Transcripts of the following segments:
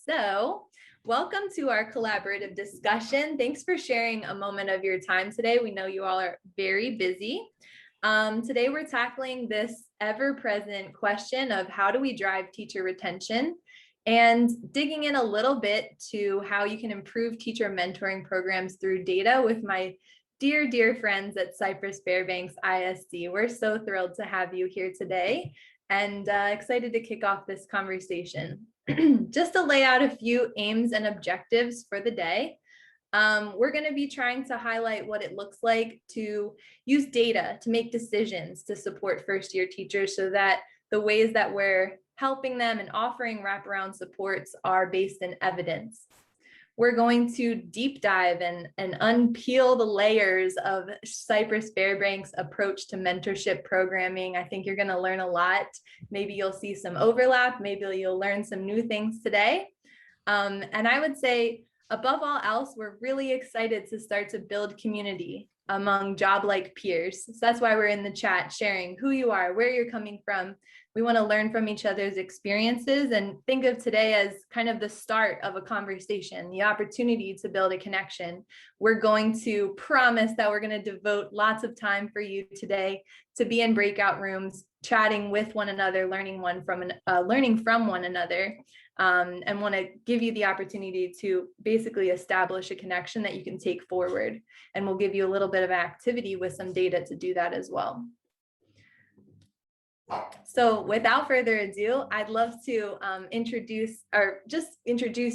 So, welcome to our collaborative discussion. Thanks for sharing a moment of your time today. We know you all are very busy. Today, we're tackling this ever-present question of how do we drive teacher retention, and digging in a little bit to how you can improve teacher mentoring programs through data with my dear friends at Cypress-Fairbanks ISD. We're so thrilled to have you here today and excited to kick off this conversation. Just to lay out a few aims and objectives for the day, we're going to be trying to highlight what it looks like to use data to make decisions to support first-year teachers so that the ways that we're helping them and offering wraparound supports are based in evidence. We're going to deep dive and unpeel the layers of Cypress-Fairbanks' approach to mentorship programming. I think you're going to learn a lot. Maybe you'll see some overlap. Maybe you'll learn some new things today. And I would say, above all else, we're really excited to start to build community among job-like peers. So that's why we're in the chat sharing who you are, where you're coming from. We want to learn from each other's experiences and think of today as kind of the start of a conversation, the opportunity to build a connection. We're going to promise that we're going to devote lots of time for you today to be in breakout rooms, chatting with one another, learning from one another, and want to give you the opportunity to basically establish a connection that you can take forward. And we'll give you a little bit of activity with some data to do that as well. So without further ado, I'd love to introduce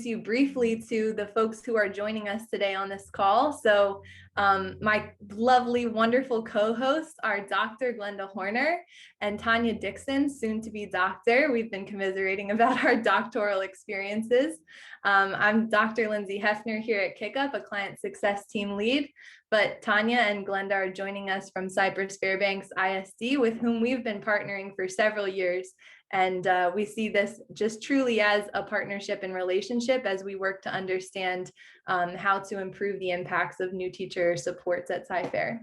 you briefly to the folks who are joining us today on this call. So my lovely, wonderful co-hosts are Dr. Glenda Horner and Tanya Dixon, soon to be doctor. We've been commiserating about our doctoral experiences. I'm Dr. Lindsay Hefner here at KickUp, a client success team lead, but Tanya and Glenda are joining us from Cypress-Fairbanks ISD, with whom we've been partnering for several years. And we see this just truly as a partnership and relationship as we work to understand how to improve the impacts of new teacher supports at Cy-Fair.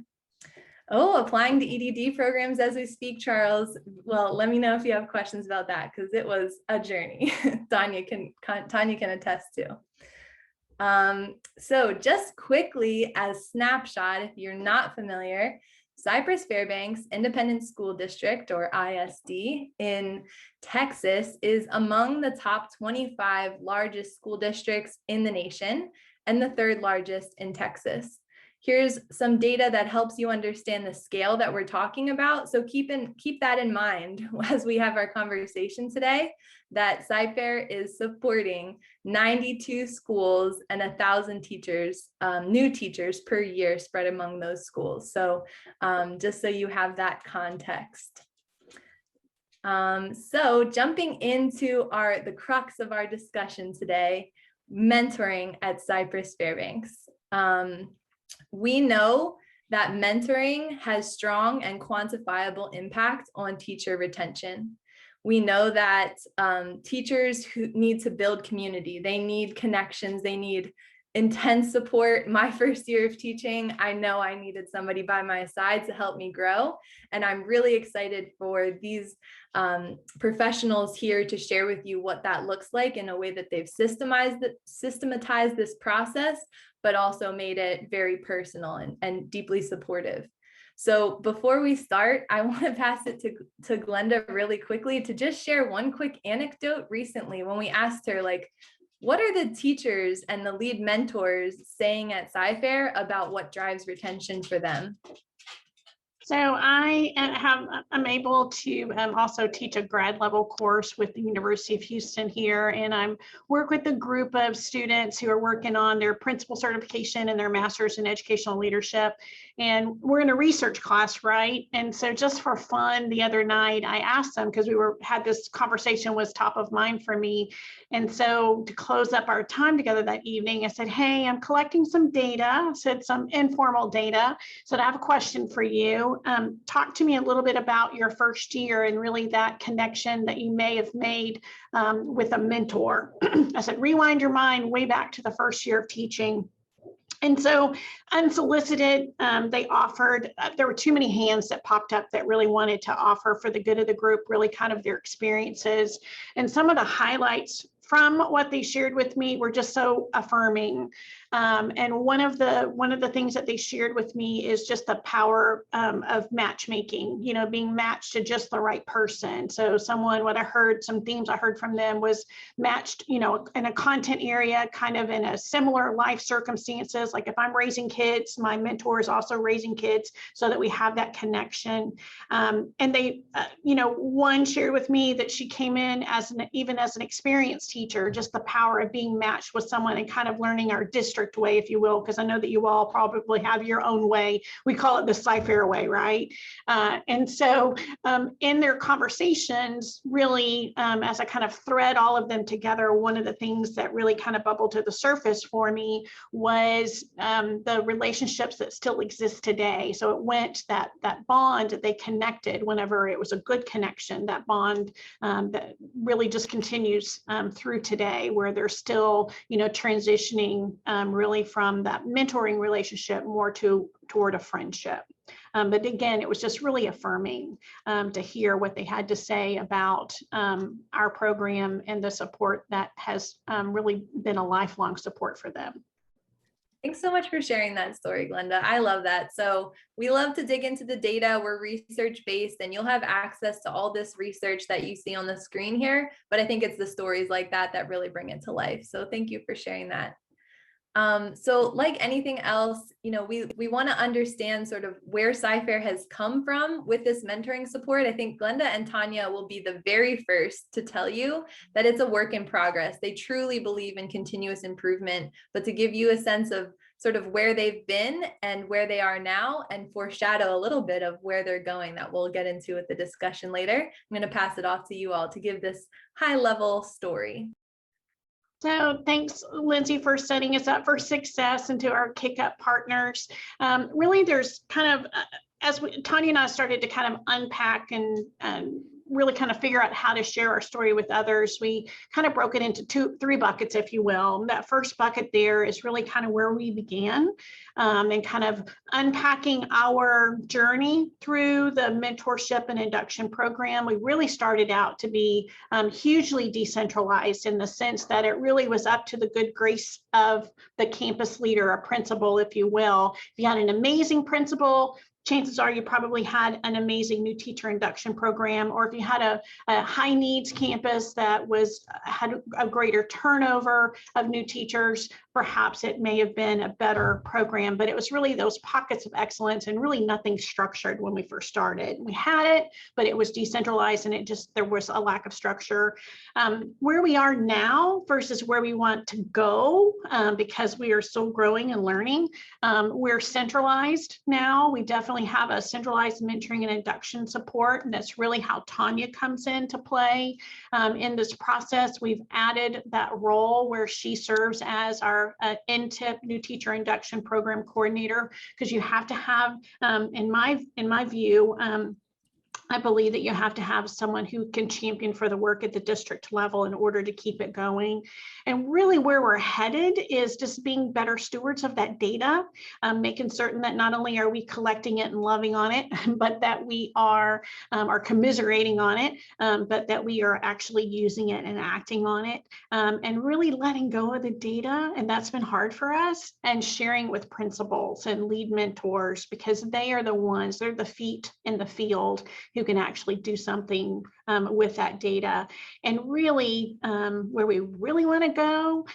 Oh, applying to EDD programs as we speak, Charles. Well, let me know if you have questions about that, because it was a journey. Tanya can attest to. So just quickly as snapshot, if you're not familiar, Cypress-Fairbanks Independent School District, or ISD, in Texas is among the top 25 largest school districts in the nation and the third largest in Texas. Here's some data that helps you understand the scale that we're talking about. So keep that in mind as we have our conversation today, that Cy-Fair is supporting 92 schools and 1,000 teachers, new teachers per year spread among those schools. So just so you have that context. So jumping into the crux of our discussion today, mentoring at Cypress-Fairbanks. We know that mentoring has strong and quantifiable impact on teacher retention. We know that teachers who need to build community, they need connections, they need intense support. My first year of teaching, I know I needed somebody by my side to help me grow. And I'm really excited for these professionals here to share with you what that looks like in a way that they've systematized this process, but also made it very personal and deeply supportive. So before we start, I want to pass it to Glenda really quickly to just share one quick anecdote recently when we asked her, like, what are the teachers and the lead mentors saying at Cy-Fair about what drives retention for them? So I'm able to also teach a grad level course with the University of Houston here, and I work with a group of students who are working on their principal certification and their master's in educational leadership. And we're in a research class, right? And so just for fun, the other night I asked them, because had this conversation was top of mind for me. And so to close up our time together that evening, I said, hey, I'm collecting some data. I said some informal data. So I have a question for you. Talk to me a little bit about your first year and really that connection that you may have made with a mentor. I said, rewind your mind way back to the first year of teaching. And so unsolicited, they offered, there were too many hands that popped up that really wanted to offer for the good of the group, really kind of their experiences. And some of the highlights from what they shared with me were just so affirming. And one of the things that they shared with me is just the power of matchmaking, you know, being matched to just the right person. So some themes I heard from them was matched, you know, in a content area, kind of in a similar life circumstances. Like if I'm raising kids, my mentor is also raising kids, so that we have that connection. And they, you know, one shared with me that she came in even as an experienced teacher, just the power of being matched with someone and kind of learning our district way, if you will, because I know that you all probably have your own way. We call it the Cypher way, right? And so in their conversations, really, as I kind of thread all of them together, one of the things that really kind of bubbled to the surface for me was the relationships that still exist today. So it went that bond that they connected whenever it was a good connection, that bond that really just continues through today, where they're still, you know, transitioning really from that mentoring relationship more toward a friendship. But again, it was just really affirming to hear what they had to say about our program and the support that has really been a lifelong support for them. Thanks so much for sharing that story, Glenda. I love that. So we love to dig into the data. We're research-based, and you'll have access to all this research that you see on the screen here. But I think it's the stories like that that really bring it to life. So thank you for sharing that. So like anything else, you know, we want to understand sort of where Cypher has come from with this mentoring support. I think Glenda and Tanya will be the very first to tell you that it's a work in progress. They truly believe in continuous improvement, but to give you a sense of sort of where they've been and where they are now, and foreshadow a little bit of where they're going that we'll get into with the discussion later, I'm going to pass it off to you all to give this high level story. So thanks, Lindsay, for setting us up for success, and to our Kick Up partners. Really, there's kind of, Tanya and I started to kind of unpack and really kind of figure out how to share our story with others, we kind of broke it into three buckets, if you will. That first bucket there is really kind of where we began, and kind of unpacking our journey through the mentorship and induction program. We really started out to be hugely decentralized, in the sense that it really was up to the good grace of the campus leader, a principal, if you will. If you had an amazing principal, chances are you probably had an amazing new teacher induction program, or if you had a high needs campus that had a greater turnover of new teachers, perhaps it may have been a better program. But it was really those pockets of excellence, and really nothing structured when we first started. We had it, but it was decentralized, and there was a lack of structure. Where we are now versus where we want to go, because we are still growing and learning, we're centralized now. We definitely have a centralized mentoring and induction support, and that's really how Tanya comes into play in this process. We've added that role where she serves as our NTIP, new teacher induction program coordinator, because you have to have, in my view, I believe that you have to have someone who can champion for the work at the district level in order to keep it going. And really where we're headed is just being better stewards of that data, making certain that not only are we collecting it and loving on it, but that we are commiserating on it, but that we are actually using it and acting on it, and really letting go of the data. And that's been hard for us, and sharing with principals and lead mentors, because they are the ones, they're the feet in the field who can actually do something with that data. And really where we really want to go,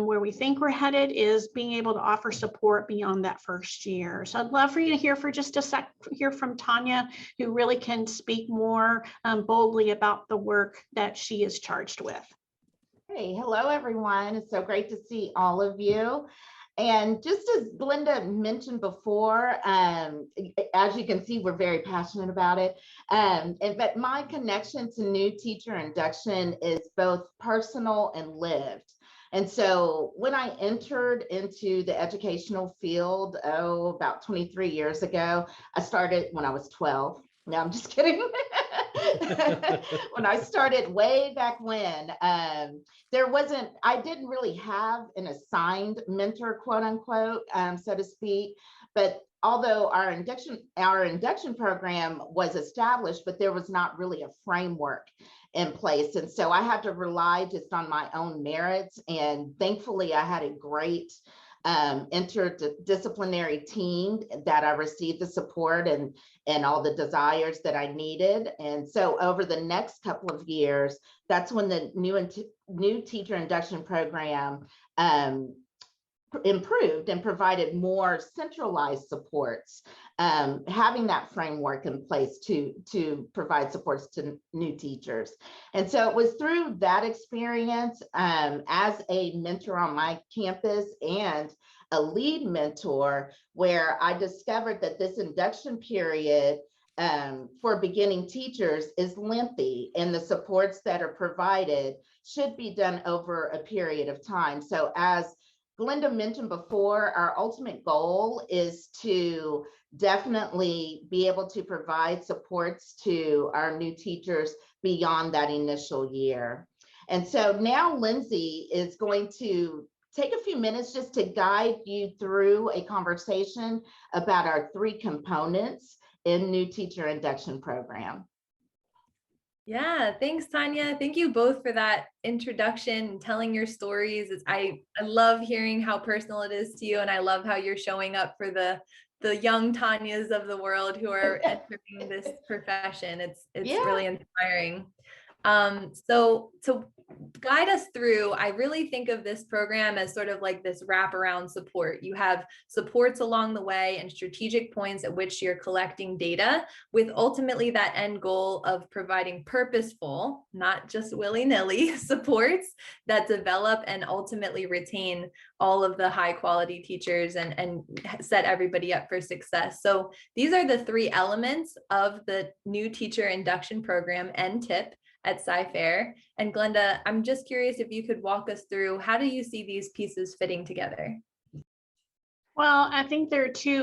where we think we're headed, is being able to offer support beyond that first year. So I'd love for you to hear for just a sec, hear from Tanya, who really can speak more boldly about the work that she is charged with. Hey, hello everyone. It's so great to see all of you. And just as Glenda mentioned before, as you can see, we're very passionate about it. But my connection to new teacher induction is both personal and lived. And so when I entered into the educational field, about 23 years ago, I started when I was 12. No, I'm just kidding. When I started way back when, I didn't really have an assigned mentor, quote unquote, so to speak, but although our induction program was established, but there was not really a framework in place. And so I had to rely just on my own merits. And thankfully, I had a great interdisciplinary team that I received the support and all the desires that I needed. And so over the next couple of years, that's when the new teacher induction program improved and provided more centralized supports, having that framework in place to provide supports to new teachers. And so it was through that experience as a mentor on my campus and a lead mentor where I discovered that this induction period for beginning teachers is lengthy, and the supports that are provided should be done over a period of time. So as Glenda mentioned before, our ultimate goal is to definitely be able to provide supports to our new teachers beyond that initial year. And so now Lindsay is going to take a few minutes just to guide you through a conversation about our 3 components in new teacher induction program. Yeah, thanks, Tanya. Thank you both for that introduction and telling your stories. I love hearing how personal it is to you, and I love how you're showing up for the young Tanyas of the world who are entering this profession. It's really inspiring. So to guide us through, I really think of this program as sort of like this wraparound support. You have supports along the way and strategic points at which you're collecting data, with ultimately that end goal of providing purposeful, not just willy-nilly supports that develop and ultimately retain all of the high quality teachers and set everybody up for success. So these are the 3 elements of the new teacher induction program, NTIP, at Cy-Fair. And Glenda, I'm just curious if you could walk us through, how do you see these pieces fitting together? Well, I think there are 3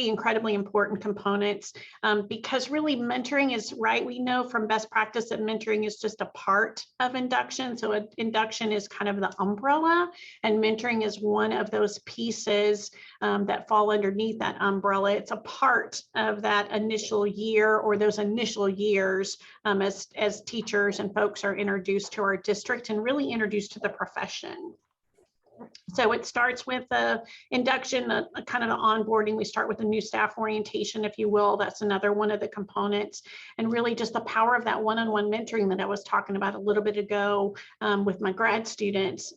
incredibly important components because really mentoring is right. We know from best practice that mentoring is just a part of induction. So induction is kind of the umbrella, and mentoring is one of those pieces that fall underneath that umbrella. It's a part of that initial year or those initial years as teachers and folks are introduced to our district and really introduced to the profession. So it starts with the induction, kind of the onboarding. We start with the new staff orientation, if you will. That's another one of the components. And really just the power of that one-on-one mentoring that I was talking about a little bit ago with my grad students,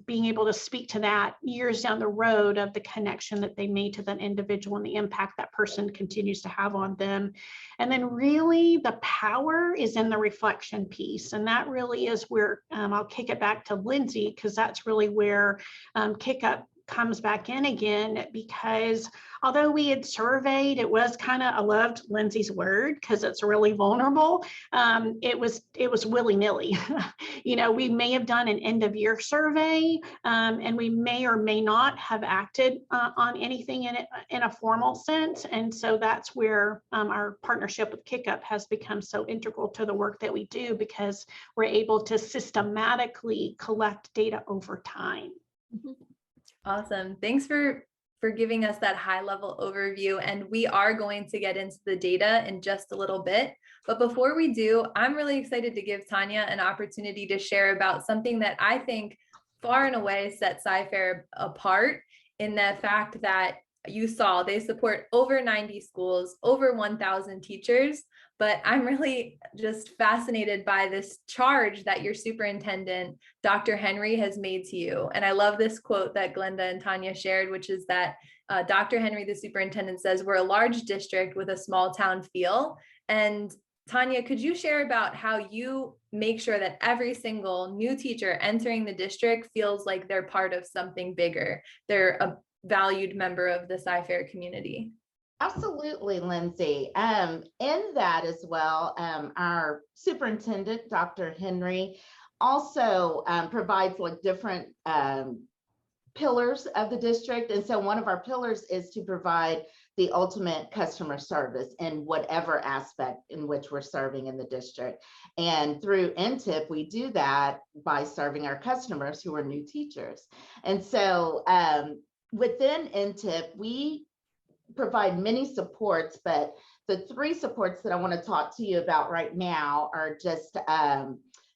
being able to speak to that years down the road of the connection that they made to that individual and the impact that person continues to have on them. And then really the power is in the reflection piece. And that really is where I'll kick it back to Lindsay, because that's really where Kick Up comes back in again, because although we had surveyed, it was kind of, I loved Lindsay's word because it's really vulnerable. It was willy-nilly. You know, we may have done an end of year survey and we may or may not have acted on anything in a formal sense. And so that's where our partnership with Kick Up has become so integral to the work that we do, because we're able to systematically collect data over time. Awesome. Thanks for giving us that high level overview. And we are going to get into the data in just a little bit. But before we do, I'm really excited to give Tanya an opportunity to share about something that I think far and away sets Cy-Fair apart, in the fact that you saw they support over 90 schools, over 1,000 teachers. But I'm really just fascinated by this charge that your superintendent, Dr. Henry, has made to you. And I love this quote that Glenda and Tanya shared, which is that Dr. Henry, the superintendent, says, "We're a large district with a small town feel." And Tanya, could you share about how you make sure that every single new teacher entering the district feels like they're part of something bigger? They're a valued member of the Cy-Fair community. Absolutely, Lindsay. In that as well, our superintendent, Dr. Henry, also provides like different pillars of the district. And so one of our pillars is to provide the ultimate customer service in whatever aspect in which we're serving in the district. And through NTIP, we do that by serving our customers who are new teachers. And so within NTIP, we provide many supports, but the 3 supports that I want to talk to you about right now are just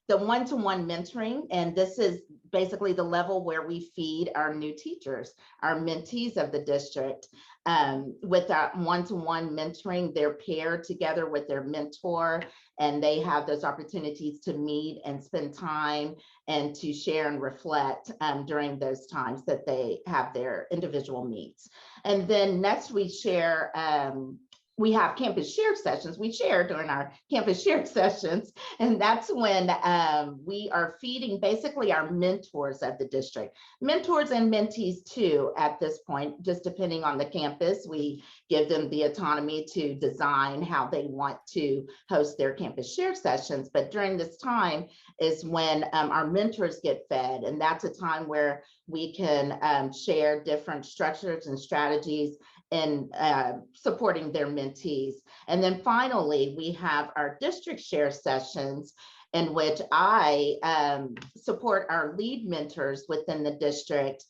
the one-to-one mentoring. And this is basically the level where we feed our new teachers, our mentees of the district. With that one-to-one mentoring, they're paired together with their mentor, and they have those opportunities to meet and spend time and to share and reflect during those times that they have their individual meets. And then next we share, we have campus shared sessions. We share during our campus shared sessions. And that's when we are feeding basically our mentors at the district, mentors and mentees too, at this point, just depending on the campus. We give them the autonomy to design how they want to host their campus shared sessions. But during this time is when our mentors get fed. And that's a time where we can share different structures and strategies in supporting their mentees. And then finally, we have our district share sessions in which I support our lead mentors within the district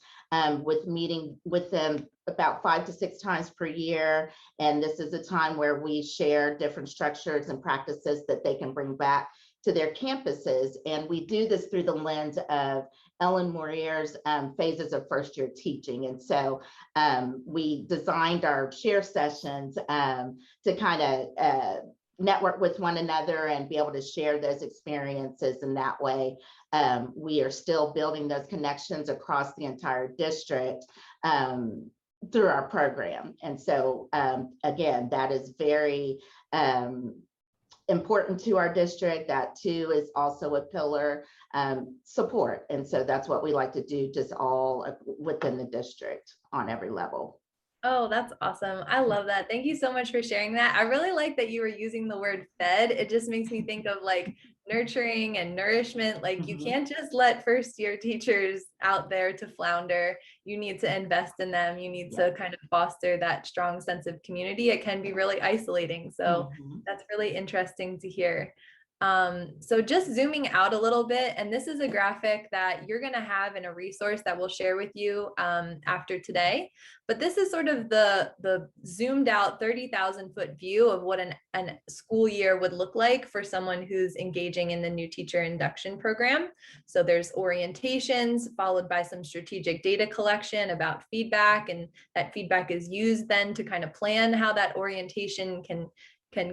with meeting with them about 5 to 6 times per year. And this is a time where we share different structures and practices that they can bring back to their campuses. And we do this through the lens of Ellen Moirier's phases of first year teaching. And so we designed our share sessions to kind of network with one another and be able to share those experiences. And that way we are still building those connections across the entire district through our program. And so again, that is very important to our district. That too is also a pillar support. And so that's what we like to do, just all within the district on every level. Oh, that's awesome. I love that. Thank you so much for sharing that. I really like that you were using the word fed. It just makes me think of like nurturing and nourishment. Like you can't just let first year teachers out there to flounder. You need to invest in them. You need to kind of foster that strong sense of community. It can be really isolating. So that's really interesting to hear. So just zooming out a little bit, and this is a graphic that you're going to have in a resource that we'll share with you after today. But this is sort of the zoomed out 30,000 foot view of what an school year would look like for someone who's engaging in the new teacher induction program. So there's orientations followed by some strategic data collection about feedback, and that feedback is used then to kind of plan how that orientation can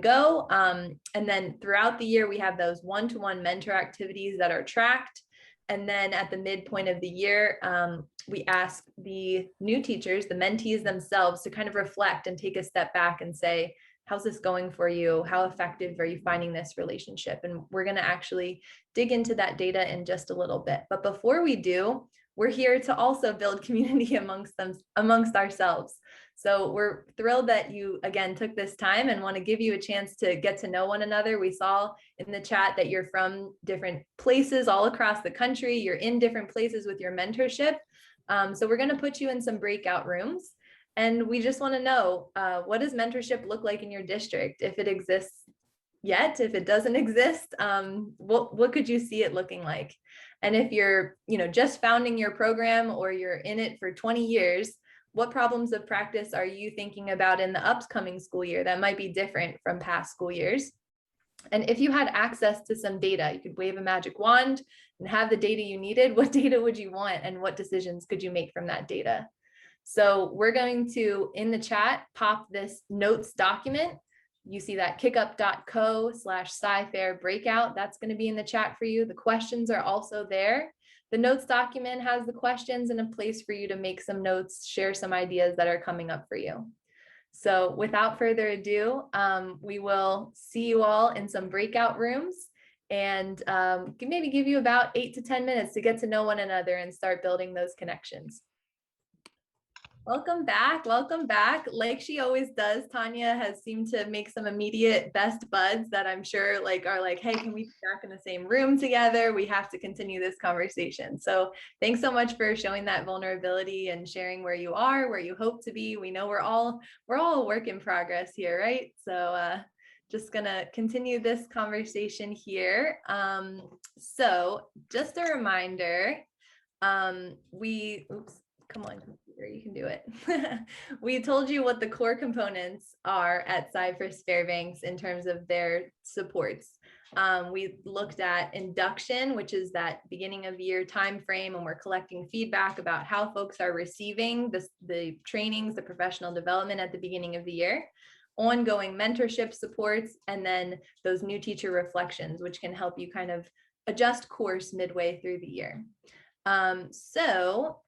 go. And then throughout the year, we have those one-to-one mentor activities that are tracked. And then at the midpoint of the year, we ask the new teachers, the mentees themselves, to kind of reflect and take a step back and say, how's this going for you? How effective are you finding this relationship? And we're going to actually dig into that data in just a little bit. But before we do, we're here to also build community amongst ourselves. So we're thrilled that you, again, took this time and want to give you a chance to get to know one another. We saw in the chat that you're from different places all across the country. You're in different places with your mentorship. So we're going to put you in some breakout rooms. And we just want to know, what does mentorship look like in your district? If it exists yet, if it doesn't exist, what could you see it looking like? And if you're, just founding your program or you're in it for 20 years, what problems of practice are you thinking about in the upcoming school year that might be different from past school years? And if you had access to some data, you could wave a magic wand and have the data you needed. What data would you want, and what decisions could you make from that data? So we're going to, in the chat, pop this notes document. You see that kickup.co/SciFair breakout. That's going to be in the chat for you. The questions are also there. The notes document has the questions and a place for you to make some notes, share some ideas that are coming up for you. So without further ado, we will see you all in some breakout rooms, and maybe give you about 8 to 10 minutes to get to know one another and start building those connections. Welcome back. Welcome back. Like she always does, Tanya has seemed to make some immediate best buds that I'm sure are like, hey, can we be back in the same room together? We have to continue this conversation. So thanks so much for showing that vulnerability and sharing where you are, where you hope to be. We know we're all a work in progress here, right? So just gonna continue this conversation here. So just a reminder, Come on, computer, you can do it. We told you what the core components are at Cypress-Fairbanks in terms of their supports. We looked at induction, which is that beginning of year time frame, and we're collecting feedback about how folks are receiving the trainings, the professional development at the beginning of the year. Ongoing mentorship supports, and then those new teacher reflections, which can help you kind of adjust course midway through the year. So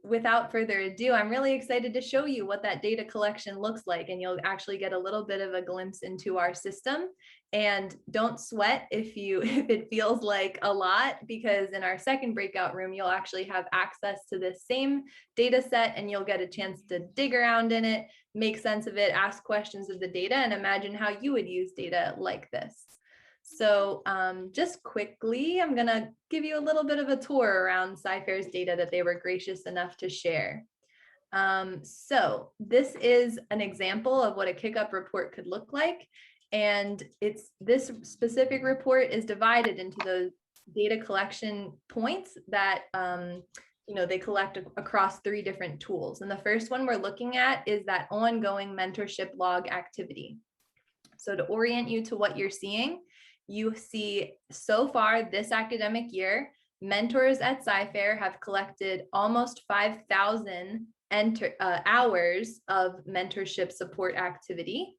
without further ado, I'm really excited to show you what that data collection looks like, and you'll actually get a little bit of a glimpse into our system. And don't sweat if it feels like a lot, because in our second breakout room, you'll actually have access to this same data set, and you'll get a chance to dig around in it, make sense of it, ask questions of the data, and imagine how you would use data like this. So just quickly, I'm gonna give you a little bit of a tour around Cyfair's data that they were gracious enough to share. So this is an example of what a kickup report could look like. And this specific report is divided into those data collection points that they collect across 3 different tools. And the first one we're looking at is that ongoing mentorship log activity. So to orient you to what you're seeing, you see so far this academic year, mentors at Cyfair have collected almost 5,000 hours of mentorship support activity.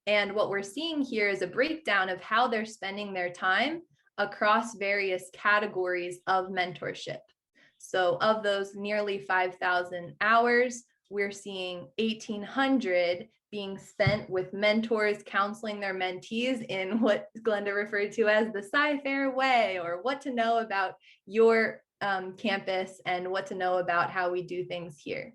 And what we're seeing here is a breakdown of how they're spending their time across various categories of mentorship. So of those nearly 5,000 hours, we're seeing 1,800 being spent with mentors counseling their mentees in what Glenda referred to as the Cyfair way, or what to know about your campus and what to know about how we do things here.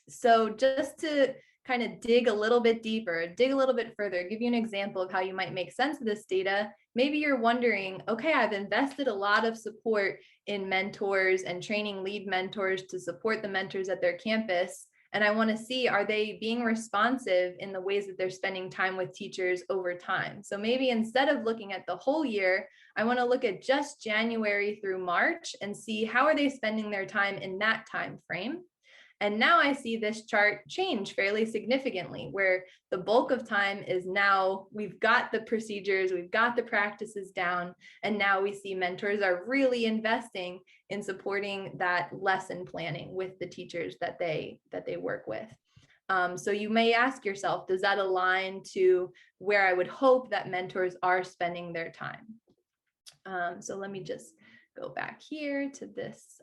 So just to kind of dig a little bit deeper, dig a little bit further, give you an example of how you might make sense of this data. Maybe you're wondering, okay, I've invested a lot of support in mentors and training lead mentors to support the mentors at their campus. And I want to see, are they being responsive in the ways that they're spending time with teachers over time? So maybe instead of looking at the whole year, I want to look at just January through March and see how are they spending their time in that time frame. And now I see this chart change fairly significantly, where the bulk of time is now we've got the procedures, we've got the practices down, and now we see mentors are really investing in supporting that lesson planning with the teachers that they work with. So you may ask yourself, does that align to where I would hope that mentors are spending their time? So let me just go back here to this.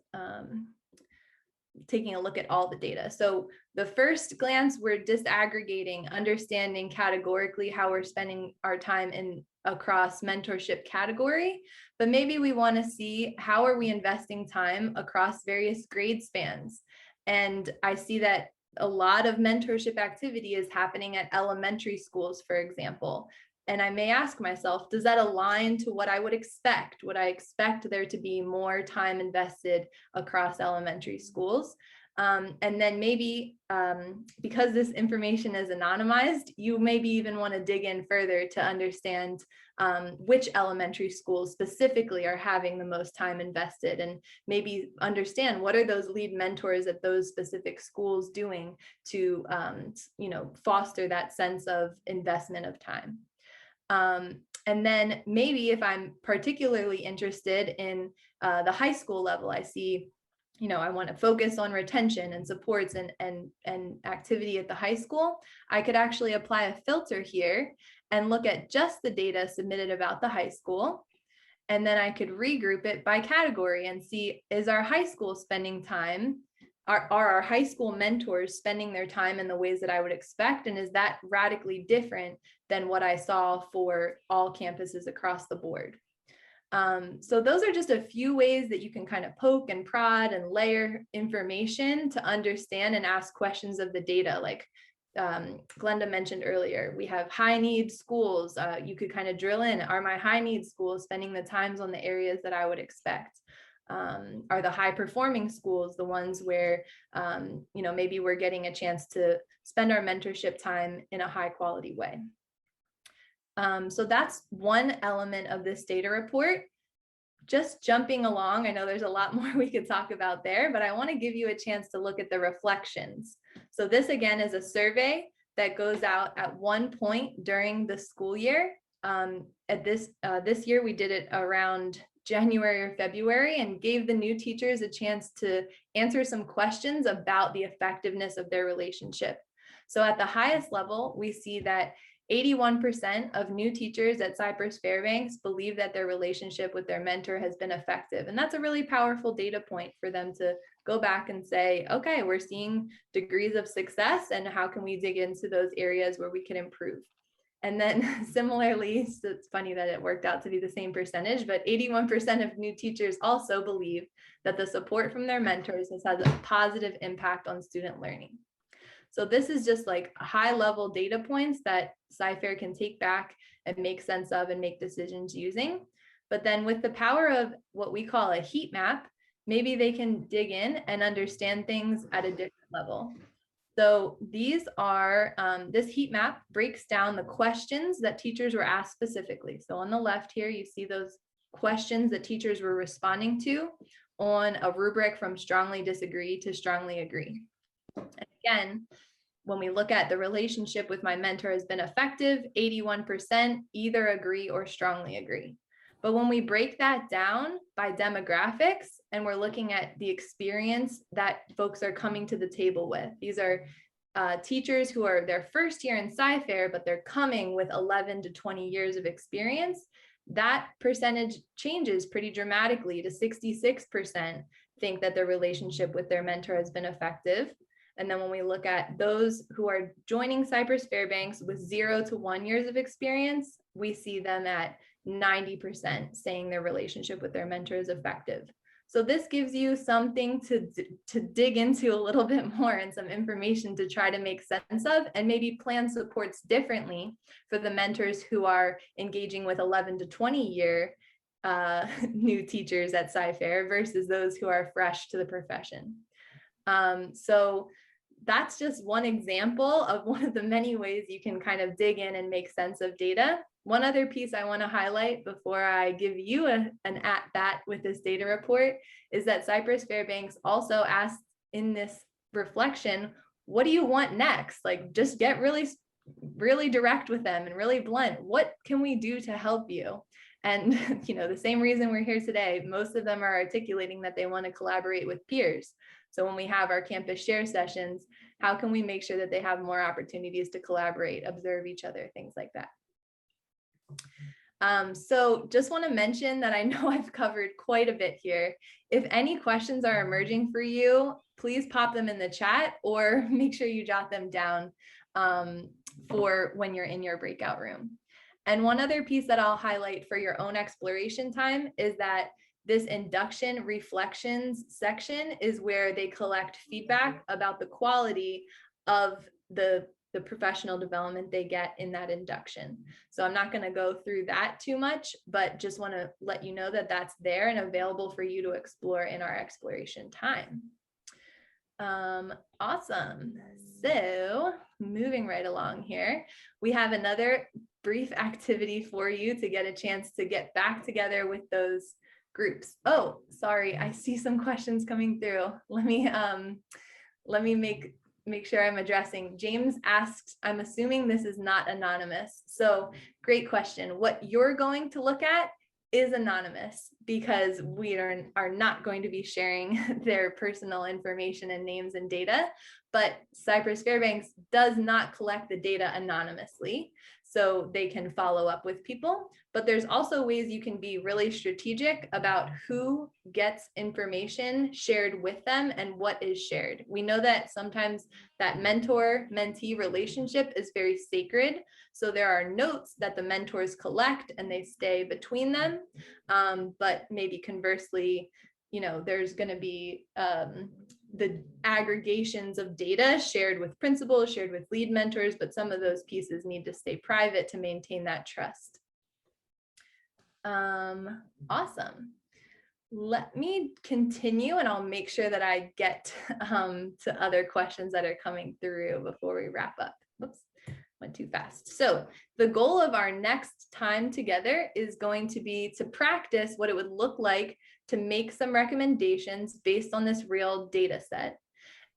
Taking a look at all the data. So the first glance, we're disaggregating, understanding categorically how we're spending our time across mentorship category, but maybe we want to see how are we investing time across various grade spans. And I see that a lot of mentorship activity is happening at elementary schools, for example. And I may ask myself, does that align to what I would expect? Would I expect there to be more time invested across elementary schools? And then maybe because this information is anonymized, you maybe even want to dig in further to understand which elementary schools specifically are having the most time invested, and maybe understand what are those lead mentors at those specific schools doing to foster that sense of investment of time. And then maybe if I'm particularly interested in the high school level, I see, I want to focus on retention and supports and activity at the high school. I could actually apply a filter here and look at just the data submitted about the high school. And then I could regroup it by category and see, is our high school spending time? Are our high school mentors spending their time in the ways that I would expect? And is that radically different than what I saw for all campuses across the board? So those are just a few ways that you can kind of poke and prod and layer information to understand and ask questions of the data. Like Glenda mentioned earlier, we have high need schools. You could kind of drill in, are my high need schools spending the times on the areas that I would expect? Are the high performing schools the ones where, maybe we're getting a chance to spend our mentorship time in a high quality way? So that's one element of this data report. just jumping along, I know there's a lot more we could talk about there, but I want to give you a chance to look at the reflections. So this again is a survey that goes out at one point during the school year. At this year, we did it around January or February and gave the new teachers a chance to answer some questions about the effectiveness of their relationship. So at the highest level, we see that 81% of new teachers at Cypress-Fairbanks believe that their relationship with their mentor has been effective. And that's a really powerful data point for them to go back and say, okay, we're seeing degrees of success, and how can we dig into those areas where we can improve? And then similarly, so it's funny that it worked out to be the same percentage, but 81% of new teachers also believe that the support from their mentors has had a positive impact on student learning. So this is just like high level data points that Cy-Fair can take back and make sense of and make decisions using. But then with the power of what we call a heat map, maybe they can dig in and understand things at a different level. So these are, this heat map breaks down the questions that teachers were asked specifically. So on the left here, you see those questions that teachers were responding to on a rubric from strongly disagree to strongly agree. And again, when we look at the relationship with my mentor has been effective, 81% either agree or strongly agree. But when we break that down by demographics and we're looking at the experience that folks are coming to the table with, these are teachers who are their first year in Cy-Fair, but they're coming with 11 to 20 years of experience, that percentage changes pretty dramatically to 66% think that their relationship with their mentor has been effective. And then when we look at those who are joining Cypress-Fairbanks with 0 to 1 years of experience, we see them at 90% saying their relationship with their mentor is effective. So this gives you something to dig into a little bit more and some information to try to make sense of, and maybe plan supports differently for the mentors who are engaging with 11 to 20 year new teachers at Cy-Fair versus those who are fresh to the profession. So that's just one example of one of the many ways you can kind of dig in and make sense of data. One other piece I want to highlight before I give you an at-bat with this data report is that Cypress-Fairbanks also asked in this reflection, what do you want next? Like, just get really direct with them and really blunt. What can we do to help you? And, you know, the same reason we're here today, most of them are articulating that they want to collaborate with peers. So when we have our campus share sessions, how can we make sure that they have more opportunities to collaborate, observe each other, things like that. So just want to mention that I know I've covered quite a bit here. If any questions are emerging for you, please pop them in the chat or make sure you jot them down for when you're in your breakout room. And one other piece that I'll highlight for your own exploration time is that this induction reflections section is where they collect feedback about the quality of the professional development they get in that induction. So I'm not going to go through that too much, but just want to let you know that that's there and available for you to explore in our exploration time. Awesome. So moving right along here, we have another brief activity for you to get a chance to get back together with those groups. Oh, sorry, I see some questions coming through. Let me make sure I'm addressing. James asked, I'm assuming this is not anonymous. So great question. What you're going to look at is anonymous because we are not going to be sharing their personal information and names and data, but Cypress-Fairbanks does not collect the data anonymously, so they can follow up with people. But there's also ways you can be really strategic about who gets information shared with them and what is shared. We know that sometimes that mentor-mentee relationship is very sacred. So there are notes that the mentors collect and they stay between them. But maybe conversely, you know, there's going to be the aggregations of data shared with principals, shared with lead mentors, but some of those pieces need to stay private to maintain that trust. Awesome. Let me continue and I'll make sure that I get to other questions that are coming through before we wrap up. Oops, went too fast. So the goal of our next time together is going to be to practice what it would look like to make some recommendations based on this real data set.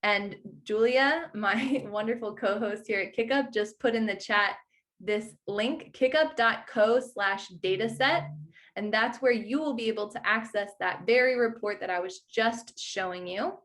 And Julia, my wonderful co-host here at KickUp, just put in the chat this link, kickup.co/dataset. And that's where you will be able to access that very report that I was just showing you.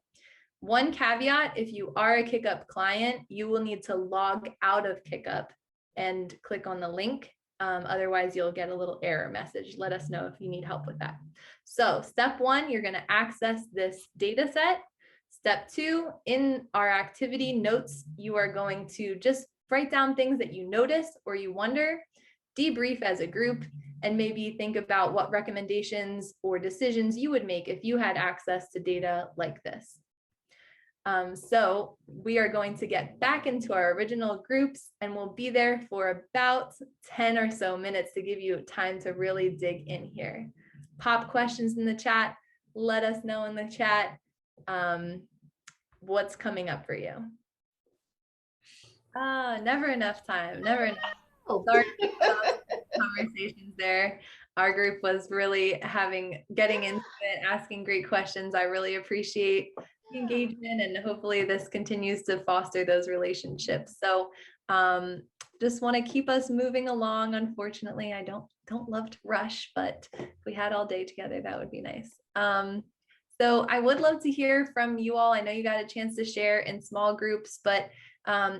One caveat, if you are a KickUp client, you will need to log out of KickUp and click on the link. Otherwise, you'll get a little error message. Let us know if you need help with that. So step one, you're going to access this data set. Step two, in our activity notes, you are going to just write down things that you notice or you wonder, debrief as a group, and maybe think about what recommendations or decisions you would make if you had access to data like this. So we are going to get back into our original groups, and we'll be there for about 10 or so minutes to give you time to really dig in here. Pop questions in the chat. Let us know in the chat what's coming up for you. Never enough time, never enough. Sorry for conversations there. Our group was really getting into it, asking great questions. I really appreciate the engagement, and hopefully this continues to foster those relationships. So just want to keep us moving along. Unfortunately, I don't love to rush, but if we had all day together, that would be nice. So I would love to hear from you all. I know you got a chance to share in small groups, but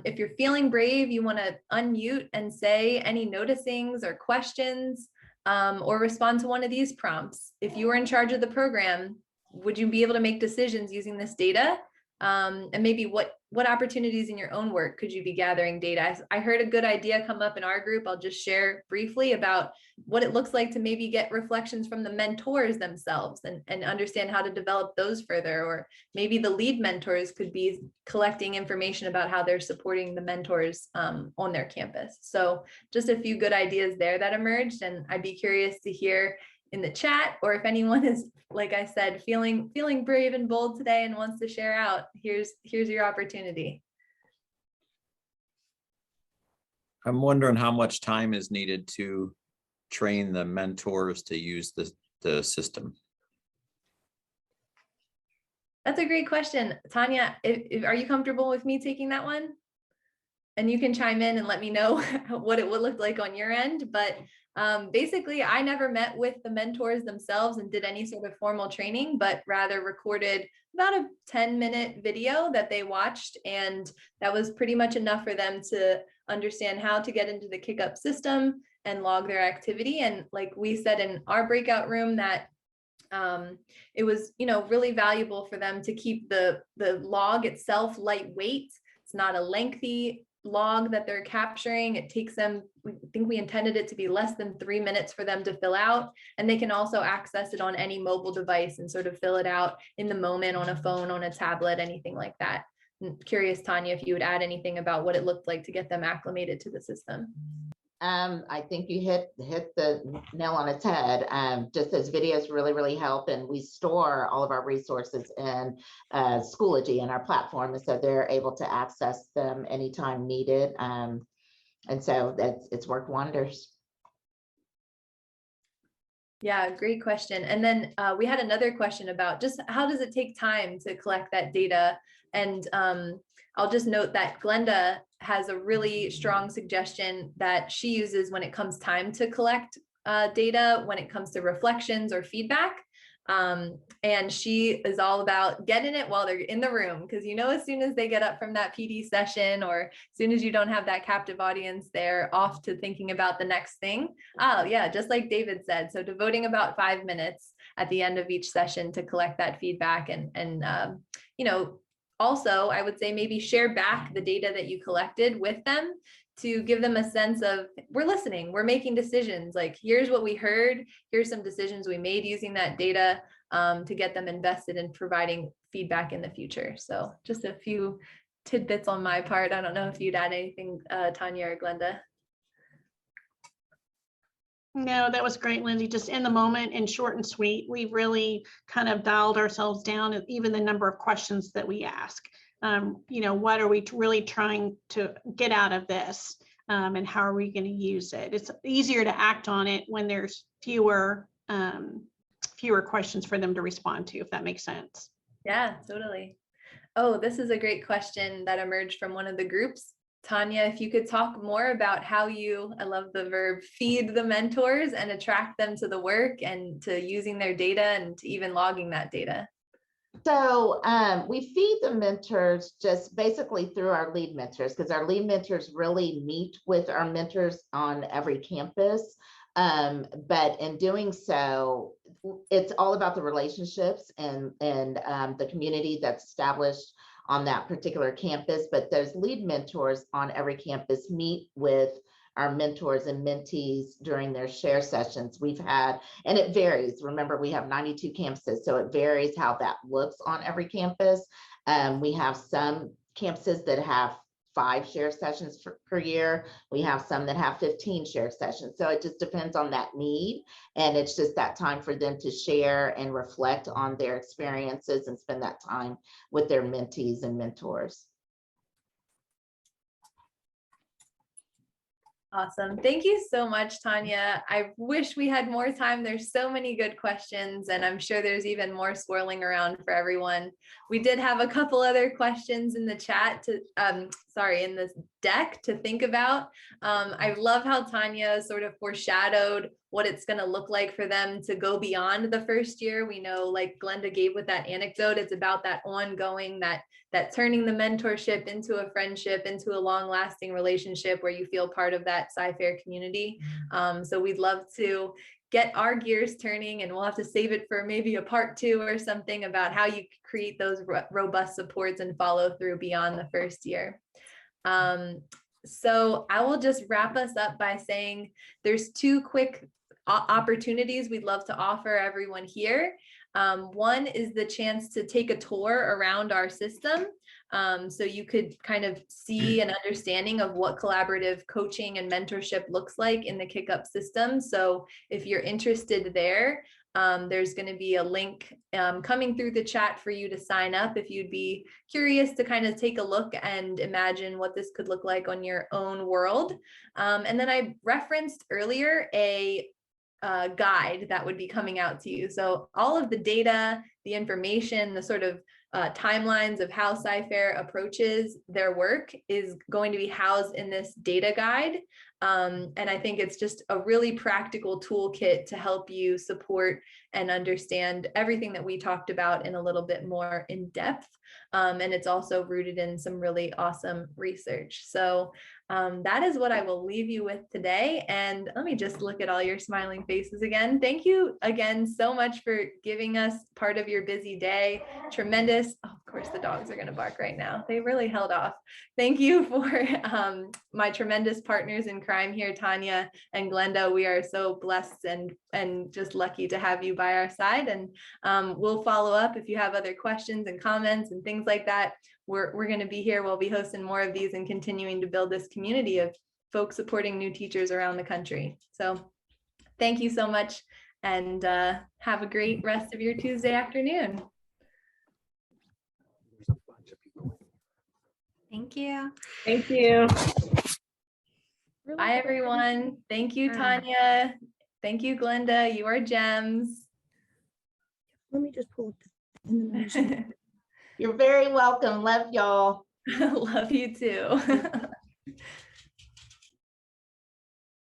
if you're feeling brave, you want to unmute and say any noticings or questions, or respond to one of these prompts. If you were in charge of the program, would you be able to make decisions using this data? And maybe what opportunities in your own work could you be gathering data? I heard a good idea come up in our group. I'll just share briefly about what it looks like to maybe get reflections from the mentors themselves and understand how to develop those further. Or maybe the lead mentors could be collecting information about how they're supporting the mentors on their campus. So just a few good ideas there that emerged, and I'd be curious to hear in the chat, or if anyone is, like I said, feeling brave and bold today and wants to share out, here's your opportunity. I'm wondering how much time is needed to train the mentors to use the system. That's a great question. Tanya, are you comfortable with me taking that one? And you can chime in and let me know what it would look like on your end. But basically, I never met with the mentors themselves and did any sort of formal training, but rather recorded about a 10-minute video that they watched. And that was pretty much enough for them to understand how to get into the KickUp system and log their activity. And like we said in our breakout room, that it was, really valuable for them to keep the log itself lightweight. It's not a lengthy log that they're capturing. It takes them, I think we intended it to be less than 3 minutes for them to fill out, and they can also access it on any mobile device and sort of fill it out in the moment on a phone, on a tablet, anything like that. I'm curious, Tanya, if you would add anything about what it looked like to get them acclimated to the system. I think you hit the nail on its head. Just as videos really help, and we store all of our resources in Schoology in our platform, and so they're able to access them anytime needed. And so it's worked wonders. Yeah, great question. And then we had another question about just how does it take time to collect that data? And I'll just note that Glenda has a really strong suggestion that she uses when it comes time to collect data, when it comes to reflections or feedback. And she is all about getting it while they're in the room, because as soon as they get up from that PD session, or as soon as you don't have that captive audience, they're off to thinking about the next thing. Oh yeah, just like David said. So devoting about 5 minutes at the end of each session to collect that feedback, and also I would say maybe share back the data that you collected with them, to give them a sense of, we're listening, we're making decisions, like here's what we heard, here's some decisions we made using that data, to get them invested in providing feedback in the future. So just a few tidbits on my part. I don't know if you'd add anything, Tanya or Glenda. No, that was great, Lindsay. Just in the moment and short and sweet. We really kind of dialed ourselves down, and even the number of questions that we ask. What are we really trying to get out of this? and how are we going to use it? It's easier to act on it when there's fewer questions for them to respond to, if that makes sense. Yeah, totally. Oh, this is a great question that emerged from one of the groups. Tanya, if you could talk more about how you, I love the verb, feed the mentors and attract them to the work and to using their data and to even logging that data. So we feed the mentors just basically through our lead mentors, because our lead mentors really meet with our mentors on every campus. But in doing so, it's all about the relationships and the community that's established on that particular campus. But those lead mentors on every campus meet with our mentors and mentees during their share sessions. We've had, and it varies. Remember, we have 92 campuses, so it varies how that looks on every campus. We have some campuses that have 5 share sessions per year. We have some that have 15 share sessions. So it just depends on that need. And it's just that time for them to share and reflect on their experiences and spend that time with their mentees and mentors. Awesome. Thank you so much, Tanya. I wish we had more time. There's so many good questions, and I'm sure there's even more swirling around for everyone. We did have a couple other questions in the chat to, in this deck to think about. I love how Tanya sort of foreshadowed what it's going to look like for them to go beyond the first year. We know, like Glenda gave with that anecdote, it's about that ongoing, that turning the mentorship into a friendship, into a long-lasting relationship where you feel part of that Cy-Fair community. So we'd love to get our gears turning, and we'll have to save it for maybe a part 2 or something about how you create those robust supports and follow through beyond the first year. So I will just wrap us up by saying there's 2 quick opportunities we'd love to offer everyone here. One is the chance to take a tour around our system. So you could kind of see an understanding of what collaborative coaching and mentorship looks like in the KickUp system. So if you're interested there, there's going to be a link coming through the chat for you to sign up if you'd be curious to kind of take a look and imagine what this could look like on your own world. And then I referenced earlier a guide that would be coming out to you. So all of the data, the information, the sort of timelines of how Cy-Fair approaches their work is going to be housed in this data guide. And I think it's just a really practical toolkit to help you support and understand everything that we talked about in a little bit more in depth. And it's also rooted in some really awesome research. So that is what I will leave you with today. And let me just look at all your smiling faces again. Thank you again so much for giving us part of your busy day. Tremendous. Oh, of course, the dogs are going to bark right now. They really held off. Thank you for my tremendous partners in crime here, Tanya and Glenda. We are so blessed and just lucky to have you by our side. And we'll follow up if you have other questions and comments and things like that. We're going to be here. We'll be hosting more of these and continuing to build this community of folks supporting new teachers around the country. So thank you so much, and have a great rest of your Tuesday afternoon. Thank you. Thank you. Bye, everyone. Thank you, Tanya. Thank you, Glenda. You are gems. Let me just pull up the You're very welcome. Love y'all. Love you too.